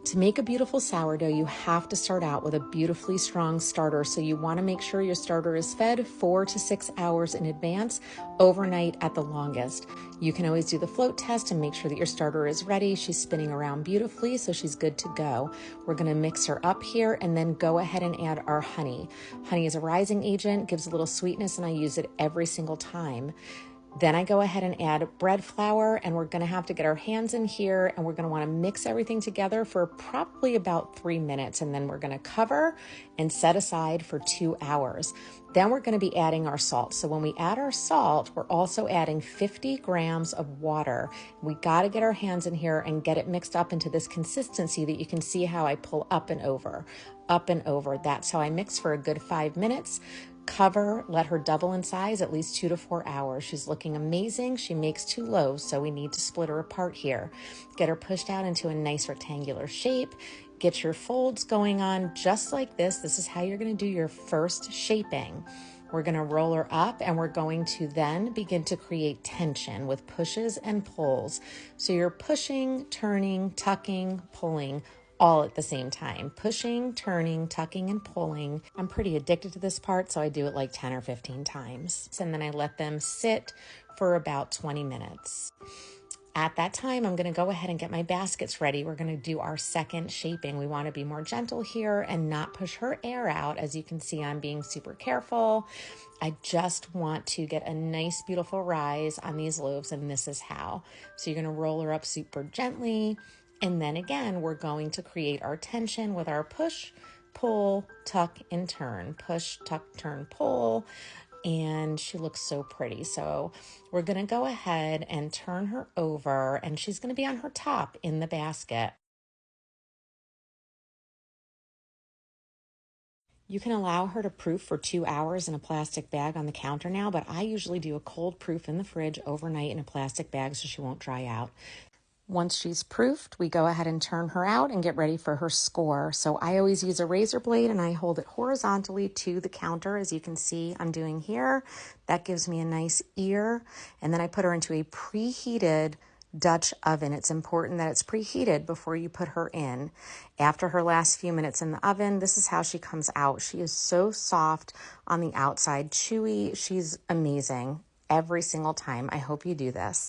To make a beautiful sourdough, you have to start out with a beautifully strong starter. So you want to make sure your starter is fed 4 to 6 hours in advance, overnight at the longest. You can always do the float test and make sure that your starter is ready. She's spinning around beautifully, so she's good to go. We're going to mix her up here and then go ahead and add our honey. Honey is a rising agent, gives a little sweetness, and I use it every single time. Then I go ahead and add bread flour, and we're gonna have to get our hands in here, and we're gonna wanna mix everything together for probably about 3 minutes, and then we're gonna cover and set aside for 2 hours. Then we're gonna be adding our salt. So when we add our salt, we're also adding 50 grams of water. We gotta get our hands in here and get it mixed up into this consistency that you can see how I pull up and over, up and over. That's how I mix for a good 5 minutes. Cover, let her double in size at least 2 to 4 hours. She's looking amazing. She makes 2 loaves, so we need to split her apart here. Get her pushed out into a nice rectangular shape. Get your folds going on just like this. This is how you're going to do your first shaping. We're going to roll her up, and we're going to then begin to create tension with pushes and pulls. So you're pushing, turning, tucking, pulling, all at the same time. Pushing, turning, tucking, and pulling. I'm pretty addicted to this part, so I do it like 10 or 15 times. And then I let them sit for about 20 minutes. At that time, I'm going to go ahead and get my baskets ready. We're going to do our second shaping. We want to be more gentle here and not push her air out. As you can see, I'm being super careful. I just want to get a nice, beautiful rise on these loaves, and this is how. So you're going to roll her up super gently. And then again, we're going to create our tension with our push, pull, tuck, and turn. Push, tuck, turn, pull. And she looks so pretty. So we're going to go ahead and turn her over, and she's going to be on her top in the basket. You can allow her to proof for 2 hours in a plastic bag on the counter now, but I usually do a cold proof in the fridge overnight in a plastic bag so she won't dry out. Once she's proofed, we go ahead and turn her out and get ready for her score. So I always use a razor blade, and I hold it horizontally to the counter, as you can see I'm doing here. That gives me a nice ear. And then I put her into a preheated Dutch oven. It's important that it's preheated before you put her in. After her last few minutes in the oven, this is how she comes out. She is so soft on the outside, chewy. She's amazing every single time. I hope you do this.